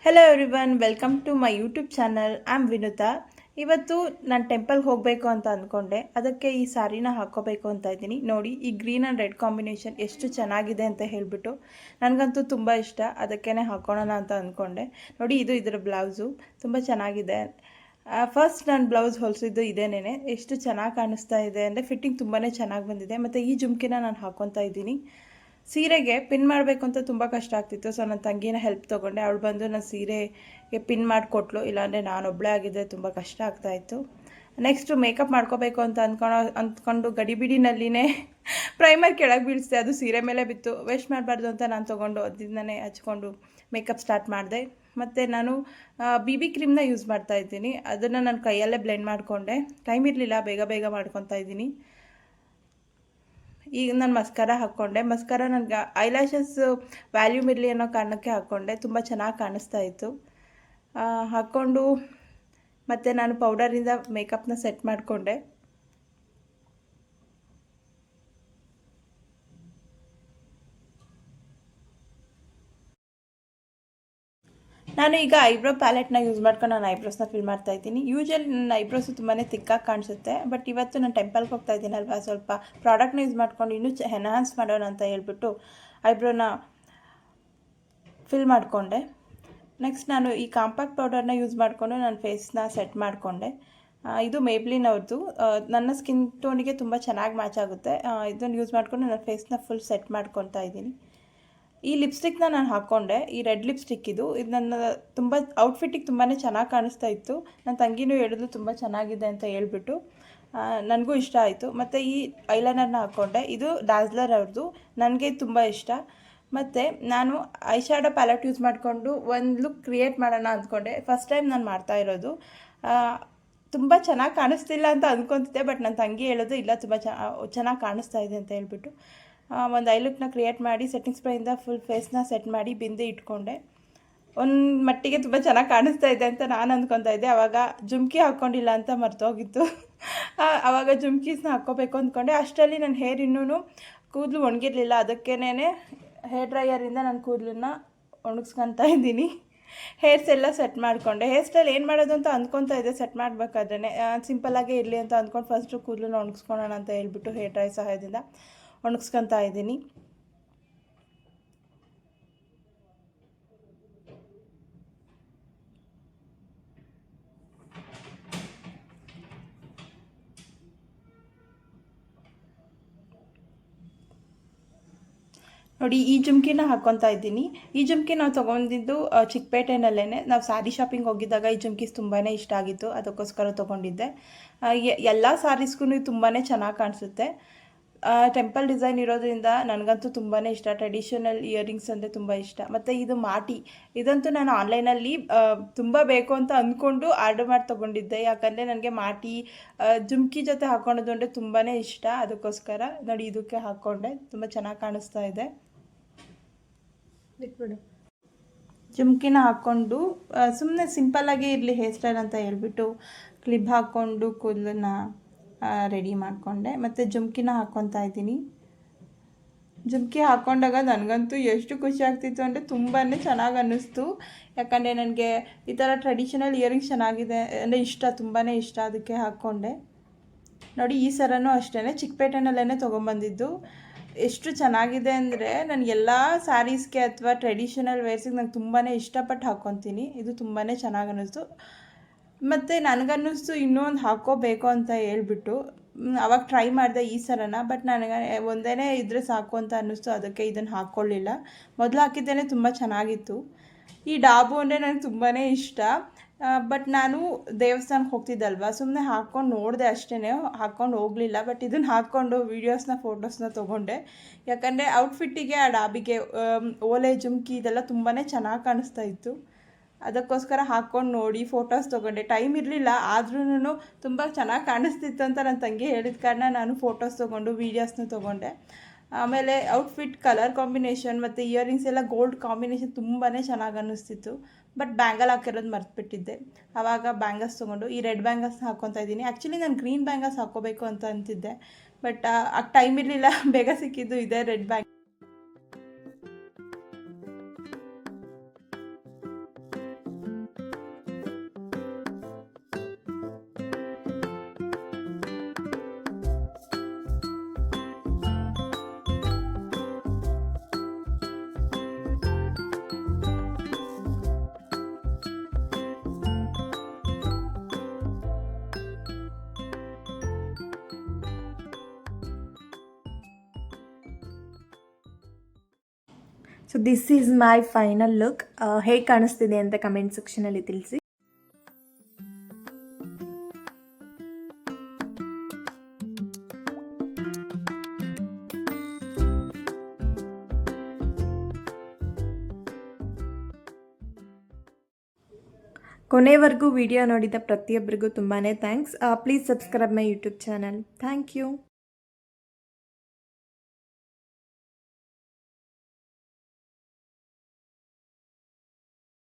Hello everyone, welcome to my YouTube channel. I'm Vinuta. ಇವತ್ತು ನಾನು ಟೆಂಪಲ್ಗೆ ಹೋಗಬೇಕು ಅಂತ ಅಂದ್ಕೊಂಡೆ. ಅದಕ್ಕೆ ಈ ಸ್ಯಾರಿನ ಹಾಕ್ಕೋಬೇಕು ಅಂತ ಇದ್ದೀನಿ. ನೋಡಿ, ಈ ಗ್ರೀನ್ ಆ್ಯಂಡ್ ರೆಡ್ ಕಾಂಬಿನೇಷನ್ ಎಷ್ಟು ಚೆನ್ನಾಗಿದೆ ಅಂತ ಹೇಳಿಬಿಟ್ಟು ನನಗಂತೂ ತುಂಬ ಇಷ್ಟ. ಅದಕ್ಕೇ ಹಾಕ್ಕೊಳ್ಳೋಣ ಅಂತ ಅಂದ್ಕೊಂಡೆ. ನೋಡಿ, ಇದು ಇದರ ಬ್ಲೌಸು ತುಂಬ ಚೆನ್ನಾಗಿದೆ. ಫಸ್ಟ್ ನಾನು ಬ್ಲೌಸ್ ಹೊಲಿಸಿದ್ದು ಇದೇನೇ. ಎಷ್ಟು ಚೆನ್ನಾಗಿ ಕಾಣಿಸ್ತಾ ಇದೆ ಅಂದರೆ ಫಿಟ್ಟಿಂಗ್ ತುಂಬಾ ಚೆನ್ನಾಗಿ ಬಂದಿದೆ. ಮತ್ತು ಈ ಜುಮ್ಕಿನ ನಾನು ಹಾಕ್ಕೊತಾ ಇದ್ದೀನಿ. ಸೀರೆಗೆ ಪಿನ್ ಮಾಡಬೇಕು ಅಂತ ತುಂಬ ಕಷ್ಟ ಆಗ್ತಿತ್ತು. ಸೊ ನನ್ನ ತಂಗಿನ ಹೆಲ್ಪ್ ತೊಗೊಂಡೆ. ಅವಳು ಬಂದು ನನ್ನ ಸೀರೆಗೆ ಪಿನ್ ಮಾಡಿಕೊಟ್ಲು. ಇಲ್ಲಾಂದರೆ ನಾನೊಬ್ಬಳೇ ಆಗಿದ್ದರೆ ತುಂಬ ಕಷ್ಟ ಆಗ್ತಾಯಿತ್ತು. ನೆಕ್ಸ್ಟು ಮೇಕಪ್ ಮಾಡ್ಕೋಬೇಕು ಅಂತ ಅಂದ್ಕೊಂಡು ಗಡಿಬಿಡಿನಲ್ಲಿನೇ ಪ್ರೈಮರ್ ಕೆಳಗೆ ಬೀಳಿಸಿದೆ. ಅದು ಸೀರೆ ಮೇಲೆ ಬಿತ್ತು. ವೇಸ್ಟ್ ಮಾಡಬಾರ್ದು ಅಂತ ನಾನು ತೊಗೊಂಡು ಅದನ್ನೇ ಹಚ್ಕೊಂಡು ಮೇಕಪ್ ಸ್ಟಾರ್ಟ್ ಮಾಡಿದೆ. ಮತ್ತು ನಾನು BB ಕ್ರೀಮ್ನ ಯೂಸ್ ಮಾಡ್ತಾಯಿದ್ದೀನಿ. ಅದನ್ನು ನಾನು ಕೈಯಲ್ಲೇ ಬ್ಲೆಂಡ್ ಮಾಡಿಕೊಂಡೆ. ಟೈಮ್ ಇರಲಿಲ್ಲ, ಬೇಗ ಬೇಗ ಮಾಡ್ಕೊತಾ ಇದ್ದೀನಿ. ಈಗ ನಾನು ಮಸ್ಕರ ಹಾಕ್ಕೊಂಡೆ. ಮಸ್ಕರ ನನಗೆ ಐಲ್ಯಾಶಸ್ ವ್ಯಾಲ್ಯೂಮ್ ಇರಲಿ ಅನ್ನೋ ಕಾರಣಕ್ಕೆ ಹಾಕ್ಕೊಂಡೆ. ತುಂಬ ಚೆನ್ನಾಗಿ ಕಾಣಿಸ್ತಾ ಇತ್ತು. ಹಾಕ್ಕೊಂಡು ಮತ್ತು ನಾನು ಪೌಡರಿಂದ ಮೇಕಪ್ನ ಸೆಟ್ ಮಾಡಿಕೊಂಡೆ. ನಾನು ಈಗ ಐಬ್ರೋ ಪ್ಯಾಲೆಟ್ನ ಯೂಸ್ ಮಾಡ್ಕೊಂಡು ನಾನು ಐಬ್ರೋಸ್ನ ಫಿಲ್ ಮಾಡ್ತಾ ಇದ್ದೀನಿ. ಯೂಶಲಿ ನನ್ನ ಐಬ್ರೋಸು ತುಂಬಾ ತಿಕ್ಕಾಗಿ ಕಾಣಿಸುತ್ತೆ. ಬಟ್ ಇವತ್ತು ನಾನು ಟೆಂಪಲ್ಗೆ ಹೋಗ್ತಾ ಇದ್ದೀನಲ್ವ, ಸ್ವಲ್ಪ ಪ್ರಾಡಕ್ಟ್ನ ಯೂಸ್ ಮಾಡ್ಕೊಂಡು ಇನ್ನೂ ಎನ್ಹಾನ್ಸ್ ಮಾಡೋಣ ಅಂತ ಹೇಳ್ಬಿಟ್ಟು ಐಬ್ರೋನ ಫಿಲ್ ಮಾಡಿಕೊಂಡೆ. ನೆಕ್ಸ್ಟ್ ನಾನು ಈ ಕಾಂಪ್ಯಾಕ್ಟ್ ಪೌಡರ್ನ ಯೂಸ್ ಮಾಡಿಕೊಂಡು ನನ್ನ ಫೇಸ್ನ ಸೆಟ್ ಮಾಡಿಕೊಂಡೆ. ಇದು ಮೇಬ್ಲಿನ್ ಅವ್ರದ್ದು. ನನ್ನ ಸ್ಕಿನ್ ಟೋನಿಗೆ ತುಂಬ ಚೆನ್ನಾಗಿ ಮ್ಯಾಚ್ ಆಗುತ್ತೆ. ಇದನ್ನು ಯೂಸ್ ಮಾಡಿಕೊಂಡು ನನ್ನ ಫೇಸ್ನ ಫುಲ್ ಸೆಟ್ ಮಾಡ್ಕೊತಾ ಇದ್ದೀನಿ. ಈ ಲಿಪ್ಸ್ಟಿಕ್ನ ನಾನು ಹಾಕ್ಕೊಂಡೆ. ಈ ರೆಡ್ ಲಿಪ್ಸ್ಟಿಕ್ ಇದು ನನ್ನ ತುಂಬ ಔಟ್ಫಿಟ್ಟಿಗೆ ತುಂಬಾ ಚೆನ್ನಾಗಿ ಕಾಣಿಸ್ತಾ ಇತ್ತು. ನನ್ನ ತಂಗಿನೂ ಹೇಳಿದ್ಲು ತುಂಬ ಚೆನ್ನಾಗಿದೆ ಅಂತ ಹೇಳ್ಬಿಟ್ಟು. ನನಗೂ ಇಷ್ಟ ಆಯಿತು. ಮತ್ತು ಈ ಐಲೈನರ್ನ ಹಾಕ್ಕೊಂಡೆ. ಇದು ಡಾಸ್ಲರ್ ಅವ್ರದ್ದು. ನನಗೆ ತುಂಬ ಇಷ್ಟ. ಮತ್ತು ನಾನು ಐ ಶ್ಯಾಡೋ ಪ್ಯಾಲೆಟ್ ಯೂಸ್ ಮಾಡಿಕೊಂಡು ಒಂದು ಲುಕ್ ಕ್ರಿಯೇಟ್ ಮಾಡೋಣ ಅಂದ್ಕೊಂಡೆ. ಫಸ್ಟ್ ಟೈಮ್ ನಾನು ಮಾಡ್ತಾ ಇರೋದು. ತುಂಬ ಚೆನ್ನಾಗಿ ಕಾಣಿಸ್ತಿಲ್ಲ ಅಂತ ಅಂದ್ಕೊತಿದ್ದೆ. ಬಟ್ ನನ್ನ ತಂಗಿ ಹೇಳೋದು ಇಲ್ಲ, ತುಂಬ ಚೆನ್ನಾಗಿ ಕಾಣಿಸ್ತಾ ಇದೆ ಅಂತ ಹೇಳ್ಬಿಟ್ಟು ಒಂದು ಐ ಲುಕ್ನ ಕ್ರಿಯೇಟ್ ಮಾಡಿ ಸೆಟ್ಟಿಂಗ್ ಸ್ಪ್ರೇಯಿಂದ ಫುಲ್ ಫೇಸ್ನ ಸೆಟ್ ಮಾಡಿ ಬಿಂದಿ ಇಟ್ಕೊಂಡೆ. ಒಂದು ಮಟ್ಟಿಗೆ ತುಂಬ ಚೆನ್ನಾಗಿ ಕಾಣಿಸ್ತಾ ಇದೆ ಅಂತ ನಾನು ಅಂದ್ಕೊತಾ ಇದ್ದೆ. ಆವಾಗ ಜುಮ್ಕಿ ಹಾಕ್ಕೊಂಡಿಲ್ಲ ಅಂತ ಮರ್ತೋಗಿತ್ತು. ಆವಾಗ ಜುಮ್ಕೀಸ್ನ ಹಾಕ್ಕೋಬೇಕು ಅಂದ್ಕೊಂಡೆ. ಅಷ್ಟರಲ್ಲಿ ನನ್ನ ಹೇರ್ ಇನ್ನೂ ಕೂದಲು ಒಣಗಿರಲಿಲ್ಲ. ಅದಕ್ಕೇನೆ ಹೇರ್ ಡ್ರೈಯರಿಂದ ನನ್ನ ಕೂದಲನ್ನ ಒಣಗಿಸ್ಕೊತಾ ಇದ್ದೀನಿ. ಹೇರ್ಸ್ ಎಲ್ಲ ಸೆಟ್ ಮಾಡಿಕೊಂಡೆ. ಹೇರ್ ಸ್ಟೈಲ್ ಏನು ಮಾಡೋದು ಅಂತ ಅಂದ್ಕೊತಾ ಇದ್ದೆ. ಸೆಟ್ ಮಾಡಬೇಕಾದ್ರೆ ಸಿಂಪಲ್ಲಾಗೇ ಇರಲಿ ಅಂತ ಅಂದ್ಕೊಂಡು ಫಸ್ಟು ಕೂದಲನ್ನ ಒಣಗಿಸ್ಕೊಳ್ಳೋಣ ಅಂತ ಹೇಳ್ಬಿಟ್ಟು ಹೇರ್ ಡ್ರೈ ಸಹಾಯದಿಂದ ಒಣಗಿಸ್ಕೊತಾ ಇದ್ದೀನಿ. ನೋಡಿ, ಈ ಜುಮ್ಕಿನ ಹಾಕ್ಕೊತಾ ಇದ್ದೀನಿ. ಈ ಜುಮ್ಕಿ ನಾವು ತೊಗೊಂಡಿದ್ದು ಚಿಕ್ಕಪೇಟೆನಲ್ಲೇ. ನಾವು ಸ್ಯಾರಿ ಶಾಪಿಂಗ್ ಹೋಗಿದ್ದಾಗ ಈ ಜುಮ್ಕೀಸ್ ತುಂಬಾ ಇಷ್ಟ ಆಗಿತ್ತು. ಅದಕ್ಕೋಸ್ಕರ ತೊಗೊಂಡಿದ್ದೆ. ಎಲ್ಲ ಸ್ಯಾರೀಸ್ಗೂ ತುಂಬಾ ಚೆನ್ನಾಗಿ ಕಾಣಿಸುತ್ತೆ. ಟೆಂಪಲ್ ಡಿಸೈನ್ ಇರೋದ್ರಿಂದ ನನಗಂತೂ ತುಂಬಾ ಇಷ್ಟ. ಟ್ರೆಡಿಷನಲ್ ಇಯರಿಂಗ್ಸ್ ಅಂದರೆ ತುಂಬ ಇಷ್ಟ. ಮತ್ತು ಇದು ಮಾಟಿ, ಇದಂತೂ ನಾನು ಆನ್ಲೈನಲ್ಲಿ ತುಂಬ ಬೇಕು ಅಂತ ಅಂದ್ಕೊಂಡು ಆರ್ಡರ್ ಮಾಡಿ ತೊಗೊಂಡಿದ್ದೆ. ಯಾಕಂದರೆ ನನಗೆ ಮಾಟಿ ಜುಮ್ಕಿ ಜೊತೆ ಹಾಕ್ಕೊಳ್ಳೋದು ಅಂದರೆ ತುಂಬಾ ಇಷ್ಟ. ಅದಕ್ಕೋಸ್ಕರ ನೋಡಿ, ಇದಕ್ಕೆ ಹಾಕ್ಕೊಂಡೆ. ತುಂಬ ಚೆನ್ನಾಗಿ ಕಾಣಿಸ್ತಾ ಇದೆ. ಜುಮ್ಕಿನ ಹಾಕ್ಕೊಂಡು ಸುಮ್ಮನೆ ಸಿಂಪಲ್ಲಾಗೇ ಇರಲಿ ಹೇರ್ ಸ್ಟೈಲ್ ಅಂತ ಹೇಳ್ಬಿಟ್ಟು ಕ್ಲಿಪ್ ಹಾಕ್ಕೊಂಡು ಕೂದಲನ್ನ ರೆಡಿ ಮಾಡಿಕೊಂಡೆ. ಮತ್ತು ಜುಮ್ಕಿನ ಹಾಕ್ಕೊತಾ ಇದ್ದೀನಿ. ಜುಮ್ಕಿ ಹಾಕ್ಕೊಂಡಾಗ ನನಗಂತೂ ಎಷ್ಟು ಖುಷಿ ಆಗ್ತಿತ್ತು ಅಂದರೆ ತುಂಬಾ ಚೆನ್ನಾಗಿ ಅನ್ನಿಸ್ತು. ಯಾಕಂದರೆ ನನಗೆ ಈ ಥರ ಟ್ರೆಡಿಷನಲ್ ಇಯರಿಂಗ್ಸ್ ಚೆನ್ನಾಗಿದೆ ಅಂದರೆ ಇಷ್ಟ, ತುಂಬಾ ಇಷ್ಟ. ಅದಕ್ಕೆ ಹಾಕ್ಕೊಂಡೆ. ನೋಡಿ, ಈ ಸರನೂ ಅಷ್ಟೇ ಚಿಕ್ಕಪೇಟೆನಲ್ಲೇ ತೊಗೊಂಬಂದಿದ್ದು. ಎಷ್ಟು ಚೆನ್ನಾಗಿದೆ ಅಂದರೆ ನಾನು ಎಲ್ಲ ಸ್ಯಾರೀಸ್ಗೆ ಅಥವಾ ಟ್ರೆಡಿಷನಲ್ ವೇರ್ಸಿಗೆ ನಾನು ತುಂಬಾ ಇಷ್ಟಪಟ್ಟು ಹಾಕ್ಕೊತೀನಿ. ಇದು ತುಂಬಾ ಚೆನ್ನಾಗಿ ಅನ್ನಿಸ್ತು. ಮತ್ತು ನನಗನ್ನಿಸ್ತು ಇನ್ನೊಂದು ಹಾಕ್ಕೋಬೇಕು ಅಂತ ಹೇಳ್ಬಿಟ್ಟು ಅವಾಗ ಟ್ರೈ ಮಾಡಿದೆ ಈ ಸರನ. ಬಟ್ ನನಗೆ ಒಂದೇ ಇದ್ದರೆ ಸಾಕು ಅಂತ ಅನ್ನಿಸ್ತು. ಅದಕ್ಕೆ ಇದನ್ನು ಹಾಕ್ಕೊಳ್ಳಿಲ್ಲ. ಮೊದಲು ಹಾಕಿದ್ದೇನೆ ತುಂಬ ಚೆನ್ನಾಗಿತ್ತು. ಈ ಡಾಬು ಅಂದರೆ ನನಗೆ ತುಂಬಾ ಇಷ್ಟ. ಬಟ್ ನಾನು ದೇವಸ್ಥಾನಕ್ಕೆ ಹೋಗ್ತಿದ್ದಲ್ವ, ಸುಮ್ಮನೆ ಹಾಕ್ಕೊಂಡು ನೋಡಿದೆ ಅಷ್ಟೇ, ಹಾಕ್ಕೊಂಡು ಹೋಗಲಿಲ್ಲ. ಬಟ್ ಇದನ್ನು ಹಾಕ್ಕೊಂಡು ವೀಡಿಯೋಸ್ನ ಫೋಟೋಸ್ನ ತೊಗೊಂಡೆ. ಯಾಕಂದರೆ ಔಟ್ಫಿಟ್ಟಿಗೆ ಆ ಡಾಬಿಗೆ ಓಲೆ ಜುಮ್ಕಿ ಇದೆಲ್ಲ ತುಂಬಾ ಚೆನ್ನಾಗಿ ಕಾಣಿಸ್ತಾ ಇತ್ತು. ಅದಕ್ಕೋಸ್ಕರ ಹಾಕ್ಕೊಂಡು ನೋಡಿ ಫೋಟೋಸ್ ತೊಗೊಂಡೆ. ಟೈಮ್ ಇರಲಿಲ್ಲ, ಆದ್ರೂ ತುಂಬ ಚೆನ್ನಾಗಿ ಕಾಣಿಸ್ತಿತ್ತು ಅಂತ ನನ್ನ ತಂಗಿ ಹೇಳಿದ ಕಾರಣ ನಾನು ಫೋಟೋಸ್ ತೊಗೊಂಡು ವೀಡಿಯೋಸ್ನ ತೊಗೊಂಡೆ. ಆಮೇಲೆ ಔಟ್ಫಿಟ್ ಕಲರ್ ಕಾಂಬಿನೇಷನ್ ಮತ್ತು ಇಯರಿಂಗ್ಸ್ ಎಲ್ಲ ಗೋಲ್ಡ್ ಕಾಂಬಿನೇಷನ್ ತುಂಬಾ ಚೆನ್ನಾಗಿ ಅನ್ನಿಸ್ತಿತ್ತು. ಬಟ್ ಬ್ಯಾಂಗಲ್ ಹಾಕಿರೋದು ಮರ್ತುಬಿಟ್ಟಿದ್ದೆ. ಆವಾಗ ಬ್ಯಾಂಗಲ್ಸ್ ತೊಗೊಂಡು ಈ ರೆಡ್ ಬ್ಯಾಂಗಲ್ಸ್ನ ಹಾಕ್ಕೊತಾ ಇದ್ದೀನಿ. ಆ್ಯಕ್ಚುಲಿ ನಾನು ಗ್ರೀನ್ ಬ್ಯಾಂಗಲ್ಸ್ ಹಾಕ್ಕೋಬೇಕು ಅಂತ ಅಂತಿದ್ದೆ. ಬಟ್ ಆ ಟೈಮ್ ಇರಲಿಲ್ಲ. ಬೇಗ ಸಿಕ್ಕಿದ್ದು ಇದೆ red bangle. So this is my final look. ಹೇಗೆ ಕಾಣಿಸ್ತಿದೆ ಅಂತ ಕಮೆಂಟ್ ಸೆಕ್ಷನಲ್ಲಿ ತಿಳಿಸಿ. ಕೊನೆವರೆಗೂ ವಿಡಿಯೋ ನೋಡಿದ ಪ್ರತಿಯೊಬ್ಬರಿಗೂ ತುಂಬಾ thanks. Please subscribe my YouTube channel. Thank you.